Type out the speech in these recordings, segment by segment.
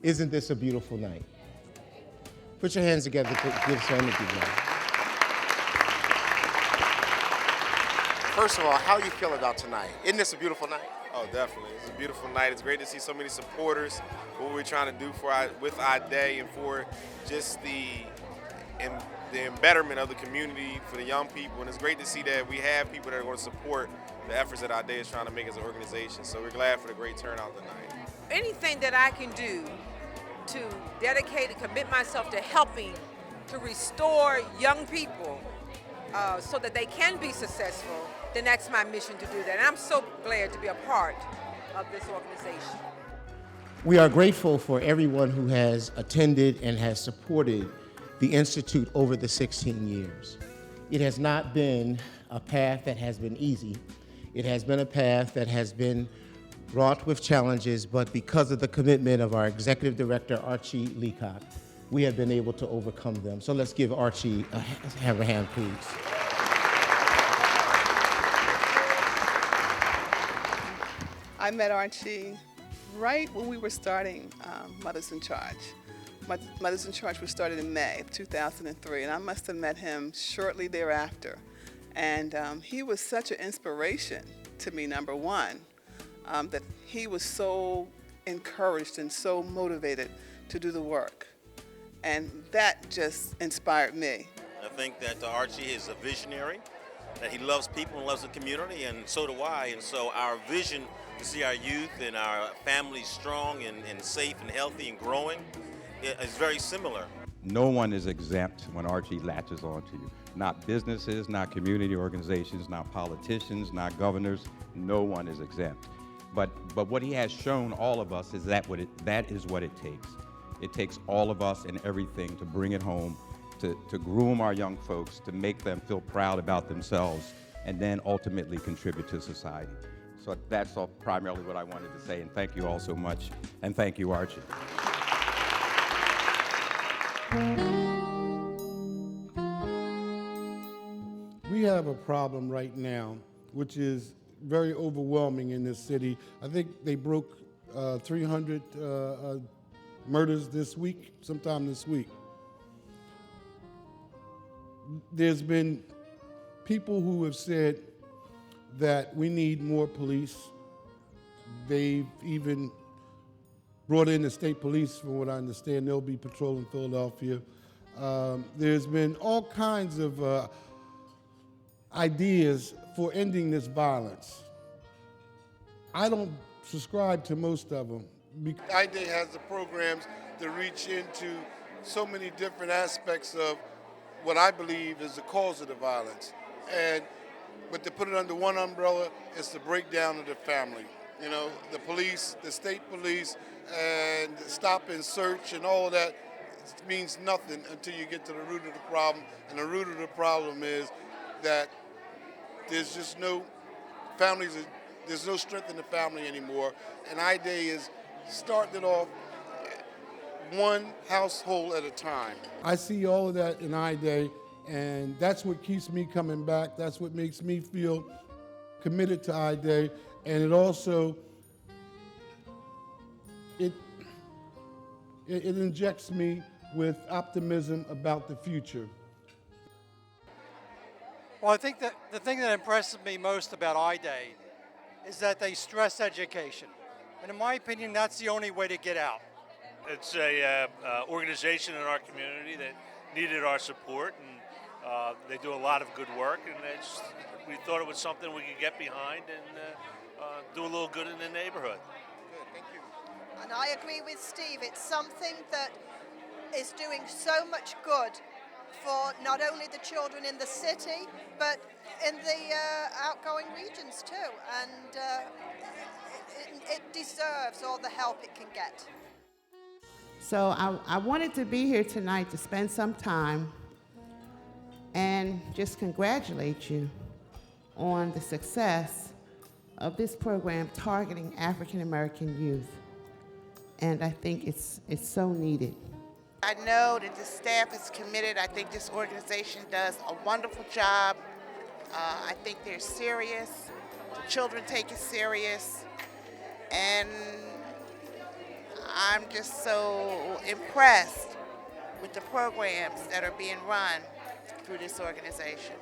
Isn't this a beautiful night? Put your hands together to give Sam a good night. First of all, how do you feel about tonight? Isn't this a beautiful night? Oh, definitely. It's a beautiful night. It's great to see so many supporters, what we're trying to do with IDAAY and for just the embetterment of the community for the young people. And it's great to see that we have people that are going to support the efforts that IDAAY is trying to make as an organization. So we're glad for the great turnout tonight. Anything that I can do to dedicate and commit myself to helping to restore young people so that they can be successful, then that's my mission to do that. And I'm so glad to be a part of this organization. We are grateful for everyone who has attended and has supported the Institute over the 16 years. It has not been a path that has been easy. It has been a path that has been wrought with challenges, but because of the commitment of our Executive Director, Archye Leacock, we have been able to overcome them. So let's give Archye a hand, please. I met Archye right when we were starting Mothers in Charge. Mothers in Charge was started in May of 2003, and I must have met him shortly thereafter. And he was such an inspiration to me, number one, that he was so encouraged and so motivated to do the work. And that just inspired me. I think that Archye is a visionary, that he loves people and loves the community, and so do I. And so our vision to see our youth and our families strong and safe and healthy and growing is very similar. No one is exempt when Archye latches onto you. Not businesses, not community organizations, not politicians, not governors. No one is exempt. But what he has shown all of us is that is what it takes. It takes all of us and everything to bring it home, to groom our young folks, to make them feel proud about themselves, and then ultimately contribute to society. So that's all primarily what I wanted to say, and thank you all so much, and thank you, Archye. We have a problem right now, which is very overwhelming in this city. I think they broke 300 murders this week, sometime this week. There's been people who have said that we need more police. They've even brought in the state police, from what I understand. They'll be patrolling Philadelphia. There's been all kinds of ideas for ending this violence. I don't subscribe to most of them. IDAAY has the programs to reach into so many different aspects of what I believe is the cause of the violence. But to put it under one umbrella, it's the breakdown of the family. You know, the police, the state police, and stop and search and all of that means nothing until you get to the root of the problem. And the root of the problem is that there's just no families, there's no strength in the family anymore. And IDAAY is starting it off one household at a time. I see all of that in IDAAY, and that's what keeps me coming back. That's what makes me feel committed to IDAAY, and it also it injects me with optimism about the future. Well, I think that the thing that impresses me most about IDAAY is that they stress education. And in my opinion, that's the only way to get out. It's a organization in our community that needed our support, and they do a lot of good work, and we thought it was something we could get behind and do a little good in the neighborhood. Good, thank you. And I agree with Steve. It's something that is doing so much good for not only the children in the city, but in the outgoing regions too. And it deserves all the help it can get. So I wanted to be here tonight to spend some time and just congratulate you on the success of this program targeting African American youth. And I think it's so needed. I know that the staff is committed. I think this organization does a wonderful job. I think they're serious. The children take it serious. And I'm just so impressed with the programs that are being run through this organization.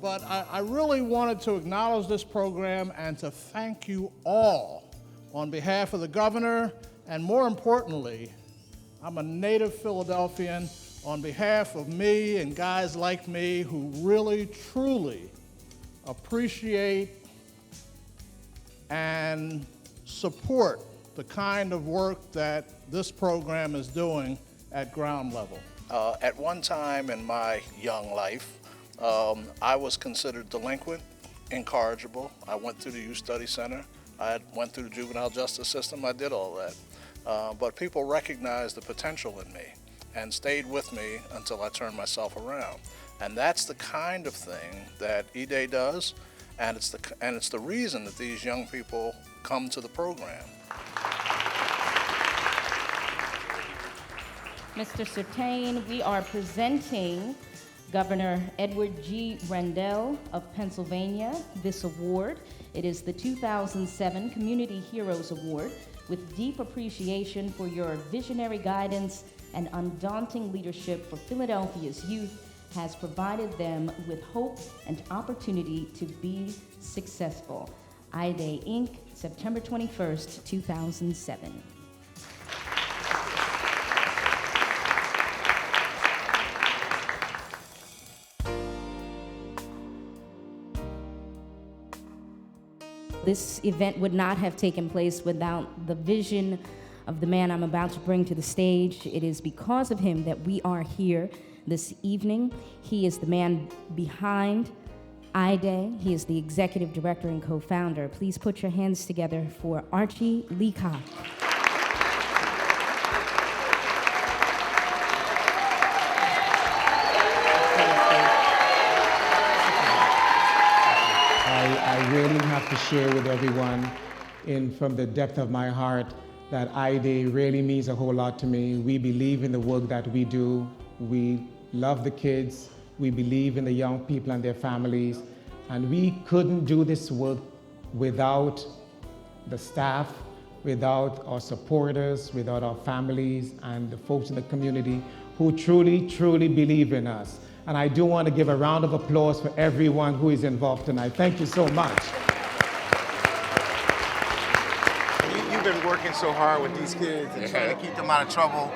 But I really wanted to acknowledge this program and to thank you all on behalf of the governor, and more importantly, I'm a native Philadelphian, on behalf of me and guys like me who really, truly appreciate and support the kind of work that this program is doing at ground level. At one time in my young life, I was considered delinquent, incorrigible. I went through the Youth Study Center. I went through the juvenile justice system. I did all that. But people recognized the potential in me and stayed with me until I turned myself around. And that's the kind of thing that IDAAY does, and it's the reason that these young people come to the program. Mr. Sertain, we are presenting Governor Edward G. Rendell of Pennsylvania this award. It is the 2007 Community Heroes Award, with deep appreciation for your visionary guidance and undaunting leadership for Philadelphia's youth has provided them with hope and opportunity to be successful. IDAAY, Inc., September 21st, 2007. This event would not have taken place without the vision of the man I'm about to bring to the stage. It is because of him that we are here this evening. He is the man behind IDAAY. He is the executive director and co-founder. Please put your hands together for Archye Leacock. I really have to share with everyone from the depth of my heart that IDAAY really means a whole lot to me. We believe in the work that we do. We love the kids. We believe in the young people and their families. And we couldn't do this work without the staff, without our supporters, without our families and the folks in the community who truly, truly believe in us. And I do want to give a round of applause for everyone who is involved tonight. Thank you so much. You've been working so hard with these kids and trying to keep them out of trouble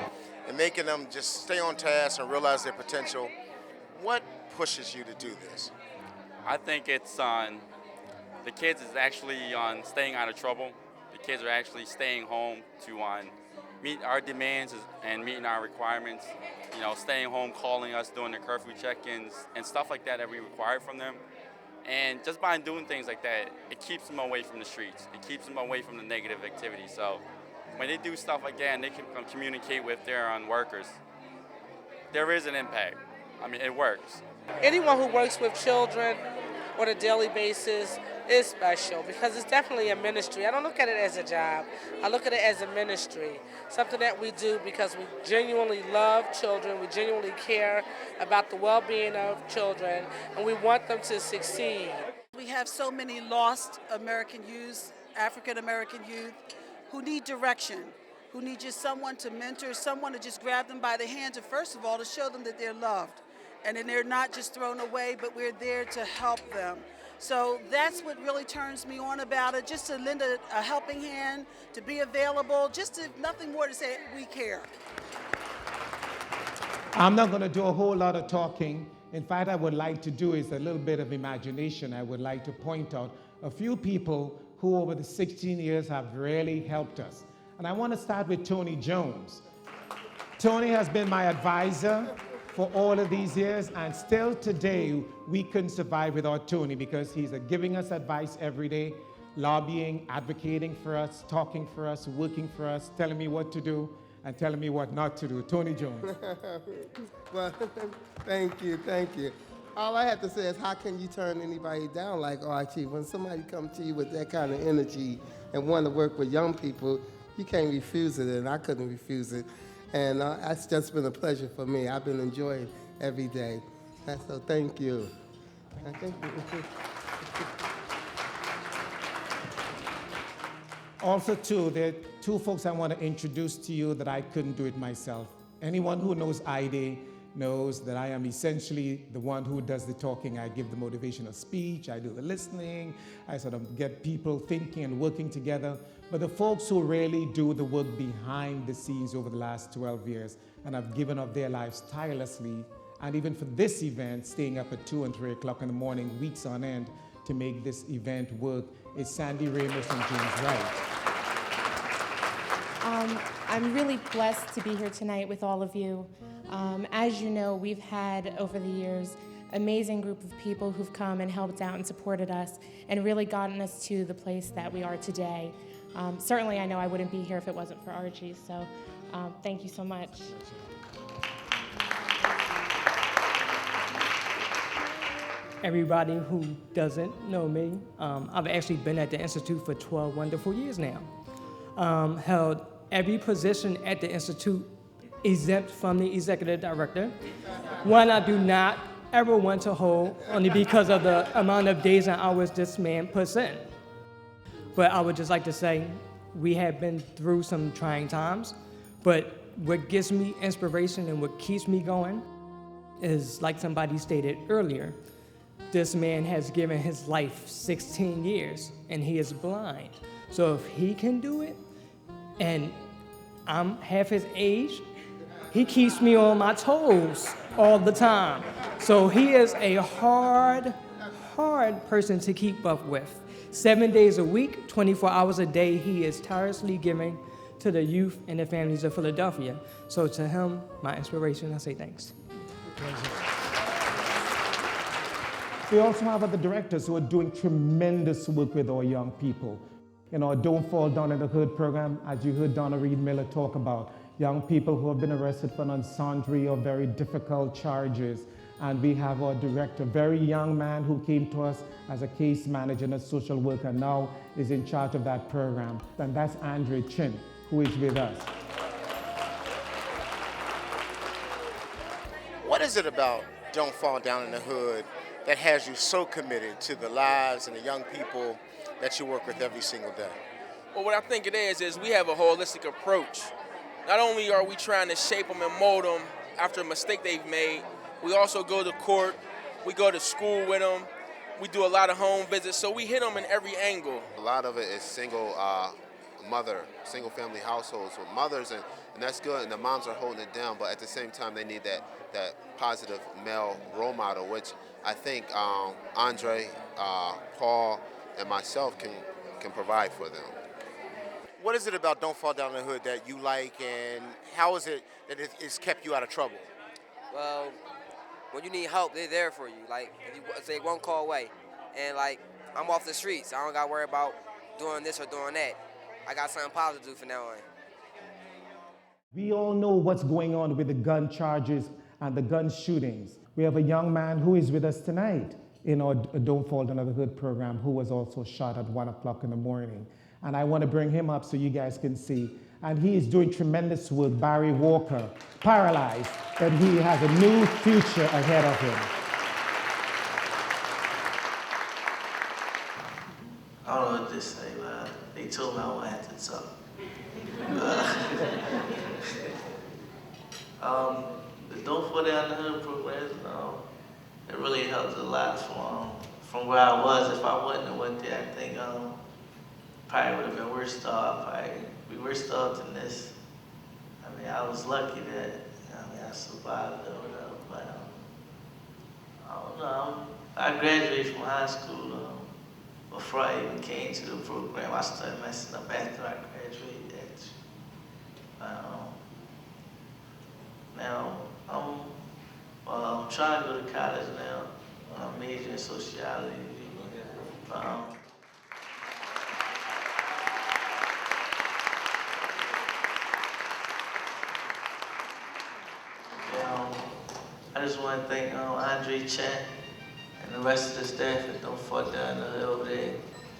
and making them just stay on task and realize their potential. What pushes you to do this? I think it's on the kids is actually on staying out of trouble. The kids are actually staying home to meet our demands and meeting our requirements. You know, staying home, calling us, doing their curfew check-ins and stuff like that we require from them. And just by doing things like that, it keeps them away from the streets. It keeps them away from the negative activity. So when they do stuff like that and they can communicate with their workers, there is an impact. I mean, it works. Anyone who works with children on a daily basis is special because it's definitely a ministry. I don't look at it as a job. I look at it as a ministry, something that we do because we genuinely love children, we genuinely care about the well-being of children, and we want them to succeed. We have so many lost American youth, African American youth, who need direction, who need just someone to mentor, someone to just grab them by the hand, and first of all, to show them that they're loved. And then they're not just thrown away, but we're there to help them. So that's what really turns me on about it, just to lend a helping hand, to be available, just to, nothing more to say, we care. I'm not going to do a whole lot of talking. In fact, I would like to do is a little bit of imagination. I would like to point out a few people who over the 16 years have really helped us. And I want to start with Tony Jones. Tony has been my advisor for all of these years, and still today we couldn't survive without Tony because he's giving us advice every day, lobbying, advocating for us, talking for us, working for us, telling me what to do and telling me what not to do. Tony Jones. Well, thank you, thank you. All I have to say is how can you turn anybody down like Archye? When somebody comes to you with that kind of energy and want to work with young people, you can't refuse it, and I couldn't refuse it. And it's just been a pleasure for me. I've been enjoying every day. And so thank you. And thank you. Also, too, there are two folks I want to introduce to you that I couldn't do it myself. Anyone who knows IDAAY knows that I am essentially the one who does the talking. I give the motivational speech, I do the listening, I sort of get people thinking and working together. But the folks who really do the work behind the scenes over the last 12 years and have given up their lives tirelessly, and even for this event, staying up at 2 and 3 o'clock in the morning, weeks on end, to make this event work, is Sandy Ramos and James Wright. I'm really blessed to be here tonight with all of you. As you know, we've had, over the years, amazing group of people who've come and helped out and supported us and really gotten us to the place that we are today. Certainly, I know I wouldn't be here if it wasn't for Archie, so thank you so much. Everybody who doesn't know me, I've actually been at the Institute for 12 wonderful years now. Held every position at the Institute exempt from the executive director. One I do not ever want to hold, only because of the amount of days and hours this man puts in. But I would just like to say, we have been through some trying times, but what gives me inspiration and what keeps me going is, like somebody stated earlier, this man has given his life 16 years and he is blind. So if he can do it, and I'm half his age, he keeps me on my toes all the time. So he is a hard person to keep up with. 7 days a week, 24 hours a day, he is tirelessly giving to the youth and the families of Philadelphia. So to him, my inspiration, I say thanks. We also have other directors who are doing tremendous work with our young people. You know, Don't Fall Down in the Hood program, as you heard Donna Reed Miller talk about, young people who have been arrested for non-sundry or very difficult charges. And we have our director, a very young man who came to us as a case manager and a social worker, now is in charge of that program. And that's Andre Chin, who is with us. What is it about Don't Fall Down in the Hood that has you so committed to the lives and the young people that you work with every single day? Well, what I think it is we have a holistic approach. Not only are we trying to shape them and mold them after a mistake they've made, we also go to court, we go to school with them, we do a lot of home visits, so we hit them in every angle. A lot of it is single family households with mothers, and that's good, and the moms are holding it down, but at the same time they need that positive male role model, which I think Andre, Paul, and myself can provide for them. What is it about Don't Fall Down in the Hood that you like, and how is it that it's kept you out of trouble? Well, when you need help, they're there for you. Like, if you say one call away, and like, I'm off the streets. I don't got to worry about doing this or doing that. I got something positive to do from now on. We all know what's going on with the gun charges and the gun shootings. We have a young man who is with us tonight in our Don't Fall Down in the Hood program who was also shot at 1 o'clock in the morning. And I want to bring him up so you guys can see. And he is doing tremendous work, Barry Walker, paralyzed, but he has a new future ahead of him. I don't know what to say, but they told me I won't have to talk. The Don't Fall Down the Hood program, it really helped a lot from where I was. If I wouldn't have went there, I think probably would have been worse off. Probably be worse off than this. I mean, I was lucky that I survived or whatever, but I don't know. I graduated from high school. Before I even came to the program, I started messing up after I graduated. Now I'm trying to go to college now. I'm majoring in sociology. I just want to thank Andre Chan and the rest of the staff that Don't Fall Down the Hood over there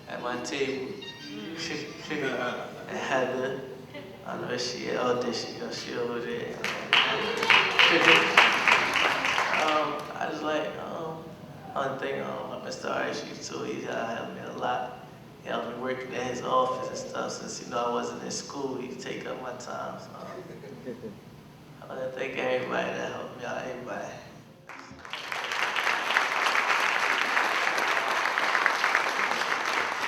at my table. And Heather, I don't know where she is. Oh, there she goes. She over there. I just like, I want to thank Mr. Archye too. He helped me a lot. He helped me work at his office and stuff since, I wasn't in school. He'd take up my time. So I want to thank everybody that helped me out, everybody.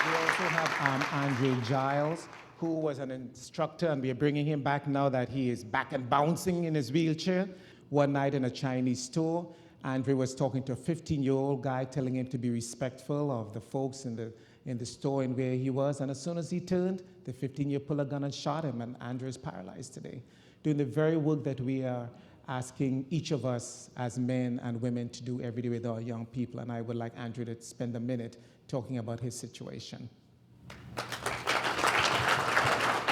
We also have Andre Giles, who was an instructor, and we are bringing him back now that he is back and bouncing in his wheelchair. One night in a Chinese store, Andre was talking to a 15-year-old guy, telling him to be respectful of the folks in the store and where he was. And as soon as he turned, the 15-year-old pulled a gun and shot him, and Andre is paralyzed today. Doing the very work that we are asking each of us as men and women to do every day with our young people. And I would like Andre to spend a minute talking about his situation.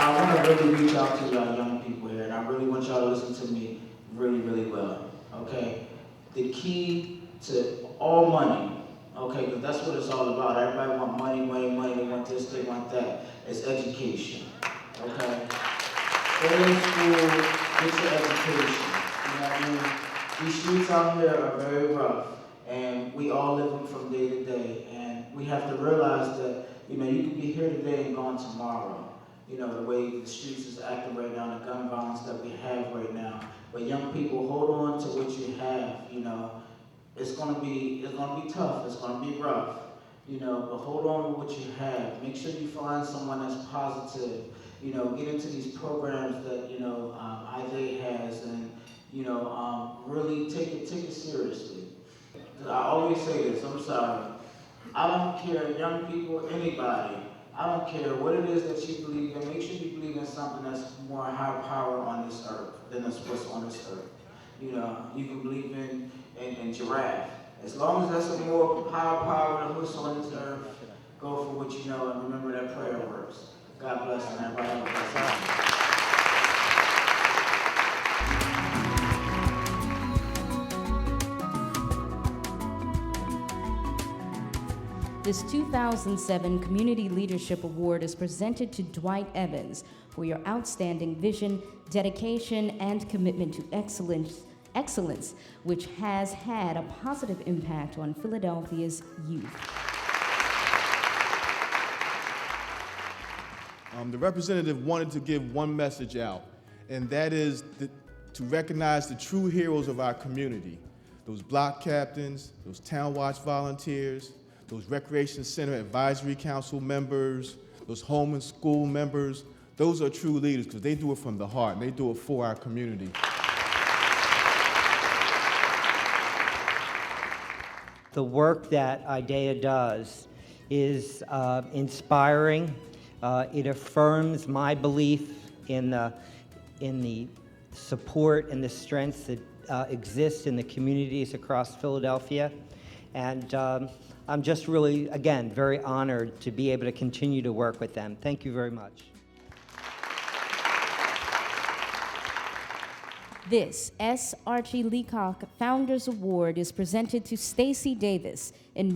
I want to really reach out to y'all young people here, and I really want y'all to listen to me really, really well, okay? The key to all money, okay, because that's what it's all about. Everybody want money, money, money, they want this, they want that. It's education, okay? Stay in school, get your education, you know what I mean? These streets out here are very rough, and we all live them from day to day, and we have to realize that, you can be here today and gone tomorrow. The way the streets is acting right now, the gun violence that we have right now. But young people, hold on to what you have, It's gonna be tough, it's gonna be rough, but hold on to what you have. Make sure you find someone that's positive, get into these programs that, IDAAY has, and, really take it seriously. I always say this, I'm sorry. I don't care, young people, anybody, I don't care what it is that you believe in. Make sure you believe in something that's more high power on this earth than what's on this earth. You can believe in giraffe. As long as that's a more higher power than what's on this earth, go for what you know and remember that prayer works. God bless and everybody have a blessed day. This 2007 Community Leadership Award is presented to Dwight Evans for your outstanding vision, dedication, and commitment to excellence, which has had a positive impact on Philadelphia's youth. The representative wanted to give one message out, and that is to recognize the true heroes of our community, those block captains, those town watch volunteers, those Recreation Center Advisory Council members, those home and school members. Those are true leaders because they do it from the heart and they do it for our community. The work that IDAAY does is inspiring. It affirms my belief in the support and the strengths that exist in the communities across Philadelphia. And I'm just really, again, very honored to be able to continue to work with them. Thank you very much. This S. Archye Leacock Founders Award is presented to Stacy Davis in